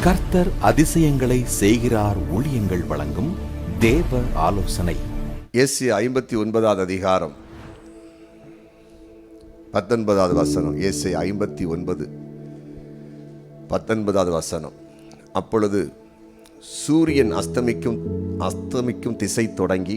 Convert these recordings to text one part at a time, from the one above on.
கர்த்தர் அதிசயங்களை செய்கிறார் ஊழியங்கள் வழங்கும் தேவ ஆலோசனை. ஏசாயா 59 அதிகாரம் 19 வசனம். ஏசாயா 59 19 வசனம். அப்பொழுது சூரியன் அஸ்தமிக்கும் திசை தொடங்கி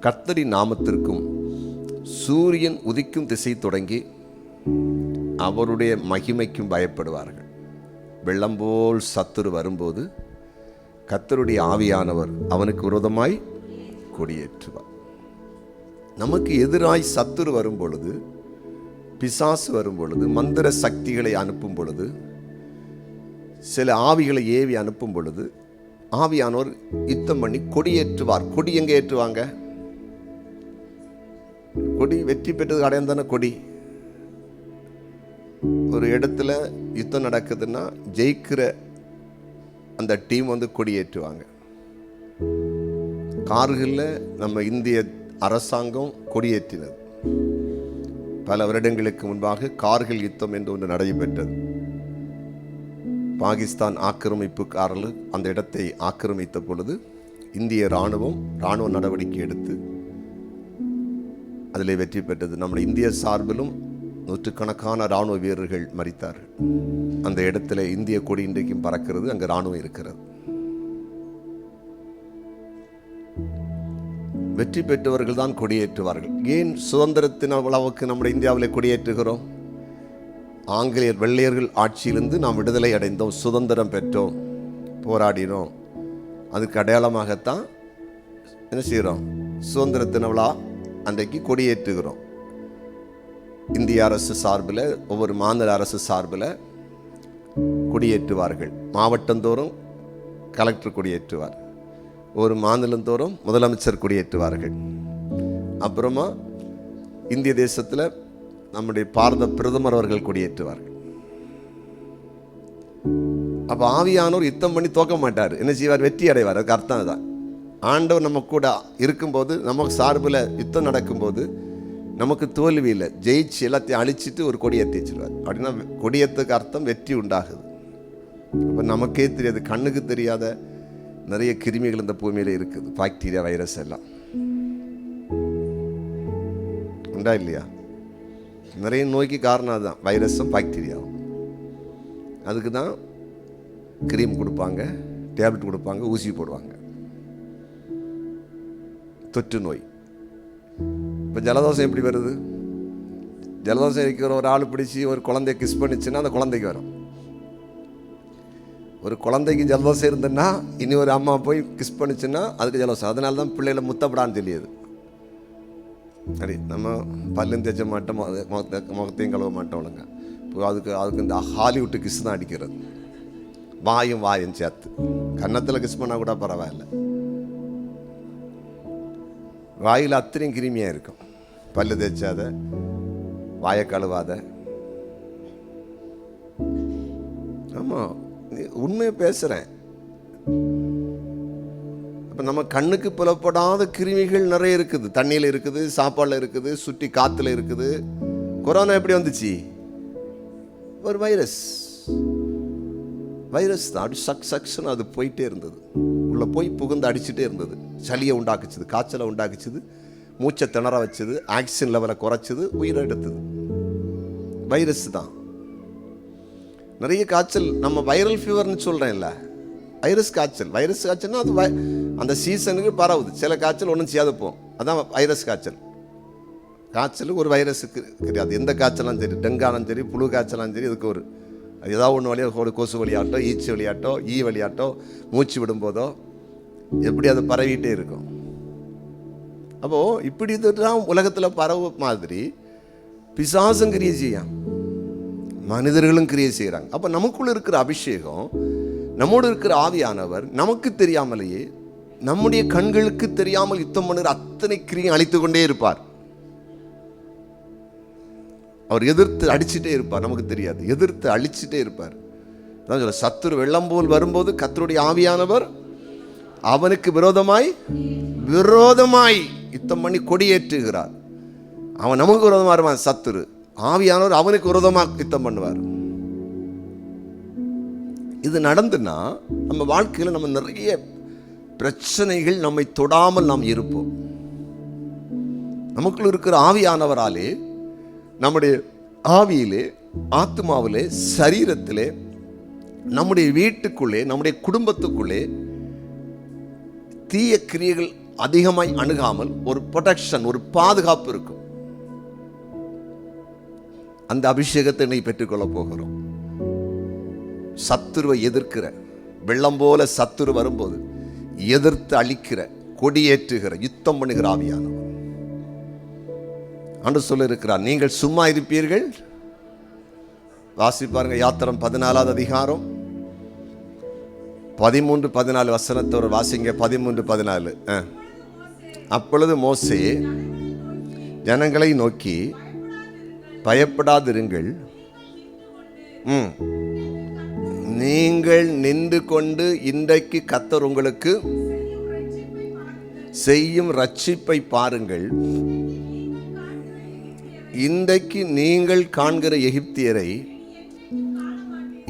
கர்த்தரின் நாமத்திற்கும் சூரியன் உதிக்கும் திசை தொடங்கி அவருடைய மகிமைக்கும் பயப்படுவார்கள். வெள்ளம் போல் சத்துரு வரும்போது கர்த்தருடைய ஆவியானவர் அவனுக்கு விரோதமாய் கொடியேற்றுவார். நமக்கு எதிராய் சத்துரு வரும் பொழுது, பிசாசு வரும் பொழுது, மந்திர சக்திகளை அனுப்பும் பொழுது, சில ஆவிகளை ஏவி அனுப்பும் பொழுது ஆவியானவர் யுத்தம் பண்ணி கொடியேற்றுவார். கொடி எங்கே ஏற்றுவாங்க? கொடி வெற்றி பெற்றது அடையாளம் தானே கொடி. ஒரு இடத்துல யுத்தம் நடக்குதுன்னா ஜெயிக்கிற அந்த டீம் கொடியேற்றுவாங்க. கார்கில்ல நம்ம இந்திய அரசாங்கம் கொடியேற்றினது. பல வருடங்களுக்கு முன்பாக கார்கில் யுத்தம் என்று ஒன்று நடைபெற்றது. பாகிஸ்தான் ஆக்கிரமிப்புக்காரர்கள் அந்த இடத்தை ஆக்கிரமித்த பொழுது இந்திய இராணுவ நடவடிக்கை எடுத்து அதில் வெற்றி பெற்றது. நம்முடைய இந்திய சார்பிலும் நூற்றுக்கணக்கான இராணுவ வீரர்கள் மரித்தார்கள். அந்த இடத்துல இந்திய கொடி இன்றைக்கும் பறக்கிறது, அங்கு இராணுவம் இருக்கிறது. வெற்றி பெற்றவர்கள் தான் கொடியேற்றுவார்கள். ஏன் சுதந்திரத்தின் அளவுக்கு நம்முடைய இந்தியாவில் கொடியேற்றுகிறோம்? ஆங்கிலேயர் வெள்ளையர்கள் ஆட்சியிலிருந்து நாம் விடுதலை அடைந்தோம், சுதந்திரம் பெற்றோம், போராடினோம். அதுக்கு அடையாளமாகத்தான் என்ன செய்கிறோம்? சுதந்திரத்தின் விழா அன்றைக்கு கொடியேற்றுகிறோம். இந்திய அரசு சார்பில், ஒவ்வொரு மாநில அரசு சார்பில் கொடியேற்றுவார்கள். மாவட்டந்தோறும் கலெக்டர் கொடியேற்றுவார், ஒரு மாநிலந்தோறும் முதலமைச்சர் கொடியேற்றுவார்கள். அப்புறமா இந்திய தேசத்தில் நம்முடைய பாரத பிரதமர் அவர்கள் கொடியேற்றுவார்கள். அப்போ ஆவியானோர் யுத்தம் பண்ணி தோக்க மாட்டார். என்ன செய்வார்? வெற்றி அடைவார். அதுக்கு அர்த்தம் தான். ஆண்டவர் நம்ம கூட இருக்கும்போது, நமக்கு சார்பில் யுத்தம் நடக்கும்போது நமக்கு தோல்வி இல்லை, ஜெயிச்சு எல்லாத்தையும் அழிச்சிட்டு ஒரு கொடியேற்றி வச்சிருவார். அப்படின்னா கொடியேற்றுக்கு அர்த்தம் வெற்றி உண்டாகுது. அப்போ நமக்கே தெரியாது, கண்ணுக்கு தெரியாத நிறைய கிருமிகள் இந்த பூமியில் இருக்குது. பாக்டீரியா, வைரஸ் எல்லாம் உண்டா இல்லையா? நிறைய நோய்க்கு காரணம் அதுதான், வைரஸும் பாக்டீரியாவும். அதுக்கு தான் கிரீம் கொடுப்பாங்க, டேப்லெட் கொடுப்பாங்க, ஊசி போடுவாங்க. தொற்று நோய். இப்போ ஜலதோஷம் எப்படி வருது? ஜலதோஷம் இருக்கிற ஒரு ஆள் பிடிச்சி ஒரு குழந்தைய கிஸ் பண்ணிச்சுன்னா அந்த குழந்தைக்கு வரும். ஒரு குழந்தைக்கு ஜலதோஷம் இருந்ததுன்னா இனி ஒரு அம்மா போய் கிஸ் பண்ணிச்சுன்னா அதுக்கு ஜலதோஷம். அதனால தான் பிள்ளைகளை முத்தப்படான்னு சொல்லியது. சரி, நம்ம பல்லும் தேய்ச்ச மாட்டோம், முகத்தையும் கழுவ மாட்டோம் ஒழுங்க. இப்போ அதுக்கு இந்த ஹாலிவுட்டு கிஸ் தான் அடிக்கிறது. வாயும் சேர்த்து. கன்னத்தில் கிஸ் பண்ணால் கூட பரவாயில்ல, வாயில் அத்தனையும் கிருமியாக இருக்கும். பல்லு தேய்ச்சாத, வாயை கழுவாத. ஆமாம், உண்மையை பேசுகிறேன். இப்போ நம்ம கண்ணுக்கு புலப்படாத கிருமிகள் நிறைய இருக்குது. தண்ணியில் இருக்குது, சாப்பாடில் இருக்குது, சுற்றி காற்றுல இருக்குது. கொரோனா எப்படி வந்துச்சு? ஒரு வைரஸ் தான். அப்படி சக்ஷன் அது போயிட்டே இருந்தது, உள்ள போய் புகுந்து அடிச்சுட்டே இருந்தது. சளியை உண்டாக்குச்சுது, காய்ச்சலை உண்டாக்குச்சுது, மூச்சை திணற வச்சுது, ஆக்சிஜன் லெவலை குறைச்சிது, உயிரை எடுத்தது. வைரஸ் தான். நிறைய காய்ச்சல் நம்ம வைரல் ஃபீவர்னு சொல்கிறேன் இல்லை, வைரஸ் காய்ச்சல்னா அது அந்த சீசனுக்கு பரவுது. சில காய்ச்சல் ஒன்றும் செய்யாது போகும், அதான் வைரஸ் காய்ச்சல் ஒரு வைரஸுக்கு கிடையாது. எந்த காய்ச்சலும் சரி, டெங்காலும் சரி, புழு காய்ச்சலும் சரி, இதுக்கு ஒரு ஏதாவது ஒன்று வழியாக ஒரு கொசு வழியாட்டோ, ஈச்சி வழியாட்டோ, வழியாட்டோ, மூச்சு விடும்போதோ எப்படி அது பரவிட்டே இருக்கும். அப்போது இப்படி தான் உலகத்தில் பரவு மாதிரி பிசாசும் கிரியை செய்யும், மனிதர்களும் கிரியை செய்கிறாங்க. அப்போ நமக்குள்ள இருக்கிற அபிஷேகம், நம்மோடு இருக்கிற ஆவியானவர் நமக்கு தெரியாமலேயே, நம்முடைய கண்களுக்கு தெரியாமல் யுத்தம் பண்ணுற அத்தனை கிரியை அழித்து கொண்டே இருப்பார். அவர் எதிர்த்து அடிச்சுட்டே இருப்பார். நமக்கு தெரியாது, எதிர்த்து அழிச்சுட்டே இருப்பார். சத்துரு வெள்ளம் போல் வரும்போது கர்த்தருடைய ஆவியானவர் அவனுக்கு விரோதமாய் யுத்தம் பண்ணி கொடியேற்றுகிறார். அவன் நமக்கு விரோதமாக இருப்பான் சத்துரு. ஆவியானவர் அவனுக்கு விரோதமாக யுத்தம் பண்ணுவார். இது நடந்துன்னா நம்ம வாழ்க்கையில் நம்ம நிறைய பிரச்சனைகள் நம்மை தொடாமல் நாம் இருப்போம். நமக்குள்ள இருக்கிற ஆவியானவராலே நம்முடைய ஆவியிலே, ஆத்மாவிலே, சரீரத்திலே, நம்முடைய வீட்டுக்குள்ளே, நம்முடைய குடும்பத்துக்குள்ளே தீய கிரியைகள் அதிகமாய் அணுகாமல் ஒரு ப்ரொடெக்ஷன், ஒரு பாதுகாப்பு இருக்கும். அந்த அபிஷேகத்தை நீ பெற்றுக்கொள்ள போகிறோம். சத்துருவை எதிர்க்கிற வெள்ளம் போல சத்துரு வரும்போது எதிர்த்து அழிக்கிற, கொடியேற்றுகிற, யுத்தம் பண்ணுகிற ஆவியானவர் ஆண்டு சொல்ல இருக்கிறார். நீங்கள் சும்மா இருப்பீர்கள். வாசிப்பாருங்க, யாத்திரம் 14வது அதிகாரம் 13-14 வசனத்தோட வாசிங்க. 13-14. அப்பொழுது மோசே ஜனங்களை நோக்கி, பயப்படாதிருங்கள், நீங்கள் நின்று கொண்டு இன்றைக்கு கர்த்தர் உங்களுக்கு செய்யும் ரட்சிப்பை பாருங்கள். இன்றைக்கு நீங்கள் காண்கிற எகிப்தியரை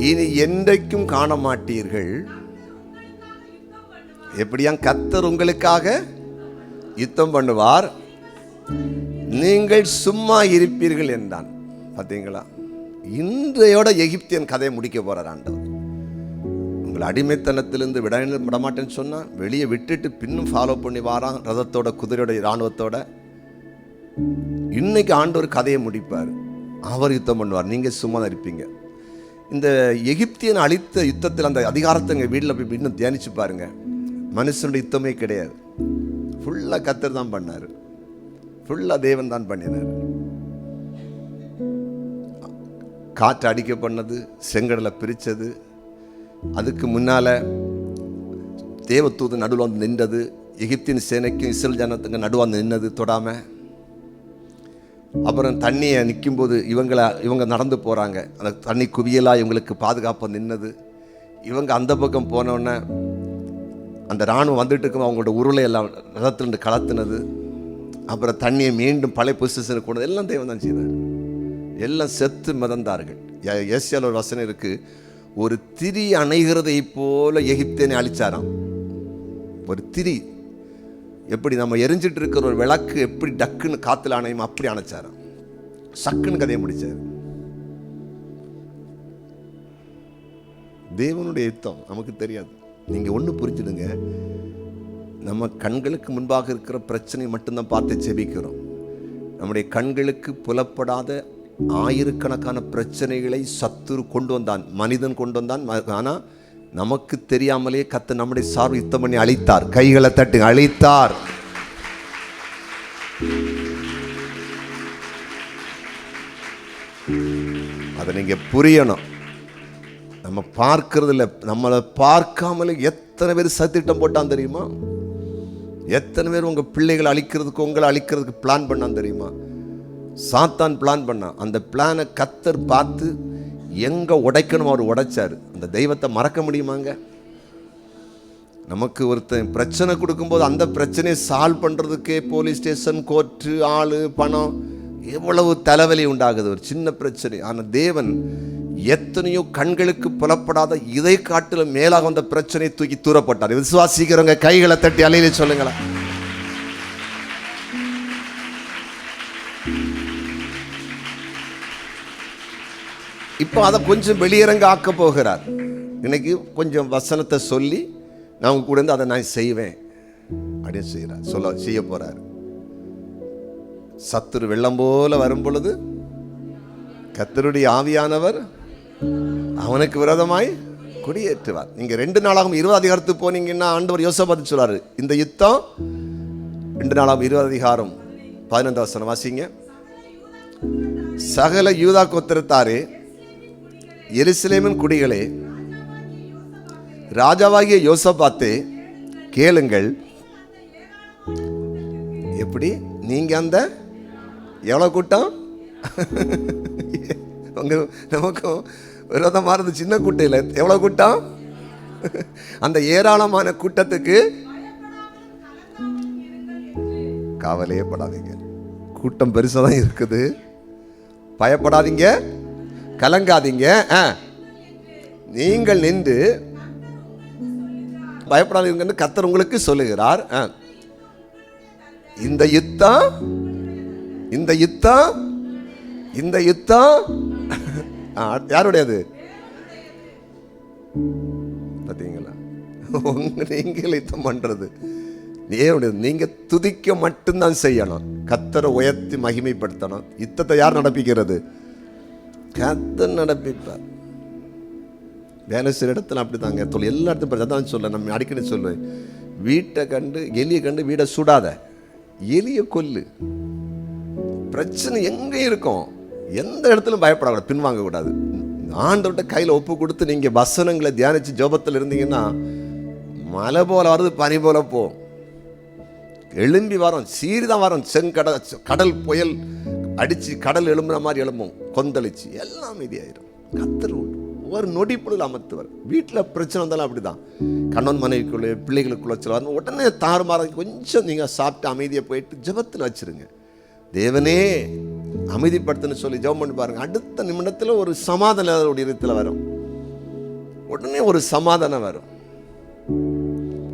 இனி என்றைக்கும் காண மாட்டீர்கள். எப்படியா கர்த்தர் உங்களுக்காக யுத்தம் பண்ணுவார், நீங்கள் சும்மா இருப்பீர்கள் என்றான். பார்த்தீங்களா, இன்றையோட எகிப்தியன் கதையை முடிக்க போறார் ஆண்டவர். உங்களை அடிமைத்தனத்திலிருந்து விடமாட்டேன்னு சொன்னா வெளியே விட்டுட்டு பின்னும் ஃபாலோ பண்ணி வாரான் ரதத்தோட, குதிரையோட, இராணுவத்தோட. இன்னைக்கு ஆண்டவர் கதையை முடிப்பார், அவர் யுத்தம் பண்ணுவார், நீங்க சும்மா தான் இருப்பீங்க. இந்த எகிப்தியன் அழித்த யுத்தத்தில் அந்த அதிகாரத்தை எங்கள் வீட்டில் போய் இன்னும் தியானிச்சு பாருங்க. மனுஷனுடைய யுத்தமே கிடையாது, ஃபுல்லாக கர்த்தர் தான் பண்ணார், ஃபுல்லாக தேவன் தான் பண்ணினார். காற்று அடிக்க பண்ணது, செங்கடலை பிரித்தது, அதுக்கு முன்னால் தேவதூதன் நடுவில் வந்து நின்றது, எகிப்தின் சேனைக்கும் இஸ்ரேல் ஜனத்துக்கு நடுவாக வந்து நின்னது தொடாமல். அப்புறம் தண்ணியை நிற்கும்போது இவங்க நடந்து போகிறாங்க, அந்த தண்ணி குவியலாக இவங்களுக்கு பாதுகாப்பாக நின்னது. இவங்க அந்த பக்கம் போனோடனே அந்த இராணுவம் வந்துட்டு இருக்கும், அவங்களோட உருளை எல்லாம் ரதத்திலிருந்து கலத்துனது. அப்புறம் தண்ணியை மீண்டும் பழைய பொசிஷனுக்கு கொண்டது எல்லாம் தேவன் தான் செய்தார். எல்லாம் செத்து மிதந்தார்கள். ஏசியாவில் ஒரு வசனம் இருக்கு, ஒரு திரி அணைகிறதை போல எகிப்தியனை அழிச்சாராம். ஒரு திரி எப்படி நம்ம எரிஞ்சிட்டு இருக்கிற ஒரு விளக்கு எப்படி டக்குன்னு காத்துல அணையும் அப்படி அணைச்சாராம். சக்குன்னு கதையை முடிச்சார். தேவனுடைய யுத்தம் நமக்கு தெரியாது. நீங்க ஒண்ணு புரிஞ்சுடுங்க, நம்ம கண்களுக்கு முன்பாக இருக்கிற பிரச்சனை மட்டும்தான் பார்த்து செபிக்கிறோம். நம்முடைய கண்களுக்கு புலப்படாத ஆயிரக்கணக்கான பிரச்சனைகளை சத்துரு கொண்டு வந்தான், மனிதன் கொண்டு வந்தான். ஆனா நமக்கு தெரியாமலே கர்த்தர் நம்முடைய சார்பு யுத்தம் பண்ணி அழித்தார். கைகளை தட்டி அழித்தார். அதை நீங்க புரியணும். நம்ம பார்க்கறது இல்லை, நம்மளை பார்க்காமலே எத்தனை பேர் சத்திட்டம் போட்டான் தெரியுமா? எத்தனை பேர் உங்க பிள்ளைகளை அழிக்கிறதுக்கு, உங்களை அழிக்கிறதுக்கு பிளான் பண்ணான் தெரியுமா? சாத்தான் பிளான் பண்ணான். அந்த பிளானை கர்த்தர் பார்த்து எங்க உடைக்கணும் அவர் உடைச்சாரு. அந்த தெய்வத்தை மறக்க முடியுமாங்க? நமக்கு ஒருத்தன் பிரச்சனை கொடுக்கும்போது அந்த பிரச்சனையை சால்வ் பண்றதுக்கே போலீஸ் ஸ்டேஷன், கோர்ட்டு, ஆளு, பணம், எவ்வளவு தலைவலி உண்டாகுது ஒரு சின்ன பிரச்சனை. ஆனா தேவன் எத்தனையோ கண்களுக்கு புலப்படாத இதை காட்டில மேலாக வந்த பிரச்சனையை தூக்கி தூரப்பட்டார். விசுவாசிக்கிறவங்க கைகளை தட்டி அலையில சொல்லுங்களா. இப்போ அதை கொஞ்சம் வெளியரங்க ஆக்க போகிறார். இன்னைக்கு கொஞ்சம் வசனத்தை சொல்லி நான் கூட இருந்து அதை நான் செய்வேன் அப்படின்னு செய்யறார், செய்ய போறார். சத்துரு வெள்ளம் போல வரும் பொழுது கர்த்தருடைய ஆவியானவர் அவனுக்கு விரோதமாய் கொடியேற்றுவார். நீங்க 2 நாளாகும் 20 அதிகாரத்துக்கு போனீங்கன்னா ஆண்டவர் யோசபாத்து சொல்றாரு, இந்த யுத்தம் 2 நாளாகும் 20 அதிகாரம் 15 வசனம் வாசிங்க. சகல யூதா கோத்திரத்தாரே, எருசலேமின் குடிகளே, ராஜாவாகிய யோசபாத்தே, கேளுங்கள். எப்படி நீங்க அந்த எவ்வளவு கூட்டம் நமக்கும் விரோதமா இருந்த சின்ன கூட்டையில் எவ்வளவு கூட்டம், அந்த ஏராளமான கூட்டத்துக்கு கவலையே படாதீங்க. கூட்டம் பெருசா தான் இருக்குது, பயப்படாதீங்க, கலங்காதீங்க. நீங்கள் நின்று பயப்படாதீங்கன்னு கர்த்தர் உங்களுக்கு சொல்லுகிறார். இந்த யுத்தம் இந்த யுத்தம் இந்த யுத்தம் யாருடையது பார்த்தீங்களா? நீங்கள் யுத்தம் பண்றது நீங்க துதிக்க மட்டும்தான் செய்யணும். கர்த்தரை உயர்த்தி மகிமைப்படுத்தணும். யுத்தத்தை யார் நடப்பிக்கிறது? கர்த்தர் நடப்பிப்பார். வேலை செய்கிற இடத்துல அப்படிதாங்க தொழில் எல்லா இடத்துலையும் அதான் சொல்ல நம்ம அடிக்கடி சொல்லுவேன், வீட்டை கண்டு எலியை கண்டு வீடை சுடாத, எலியை கொல்லு. பிரச்சனை எங்கே இருக்கும், எந்த இடத்துலையும் பயப்படக்கூடாது, பின்வாங்கக்கூடாது. ஆண்டவர்கிட்ட கையில் ஒப்பு கொடுத்து நீங்கள் வசனங்களை தியானித்து ஜோபத்தில் இருந்தீங்கன்னா மலை போல வருது, பனி போல போ, எழும்பி வரோம், சீரிதான் வரோம். கடல் புயல் அடித்து கடல் எழும்புற மாதிரி எழும்பும், கொந்தளிச்சு எல்லாம் மீதியாயிரும். கர்த்தர் ஒரு நொடி பொழுது அமர்த்துவார். வீட்டில் பிரச்சனை வந்தாலும் அப்படிதான். கணவன் மனைவிக்குள்ளே பிள்ளைகளுக்குள்ள சில உடனே தாறுமாற கொஞ்சம் நீங்கள் சாப்பிட்டு அமைதியை போயிட்டு ஜெபத்தில் வச்சுருங்க. தேவனே அமைதிப்படுத்துன்னு சொல்லி ஜெபம் பண்ணி பாருங்க. அடுத்த நிமிடத்தில் ஒரு சமாதான இடத்துல வரும். உடனே ஒரு சமாதானம் வரும்.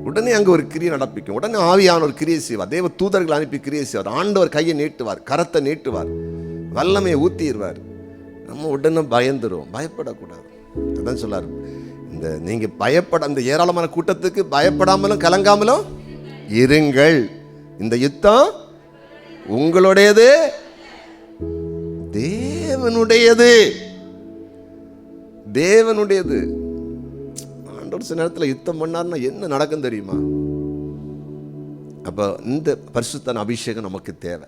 உடனே அங்கே ஒரு கிரியை நடப்பிக்கும். உடனே ஆவியான ஒரு கிரியை செய்வார். தேவ தூதர்கள் அனுப்பி கிரியை செய்வார். ஆண்டவர் கையை நீட்டுவார், கரத்தை நீட்டுவார், வல்லமையை ஊற்றிடுவார். நம்ம உடனே பயந்துரும். பயப்படக்கூடாது. அதான் சொல்லார், இந்த நீங்கள் அந்த ஏராளமான கூட்டத்துக்கு பயப்படாமலும் கலங்காமலும் இருங்கள். இந்த யுத்தம் உங்களுடையது, தேவனுடையது. தேவனுடையது. ஆண்டவர் சில நேரத்தில் யுத்தம் பண்ணார்னா என்ன நடக்கும் தெரியுமா? அப்போ இந்த பரிசுத்தன அபிஷேகம் நமக்கு தேவை.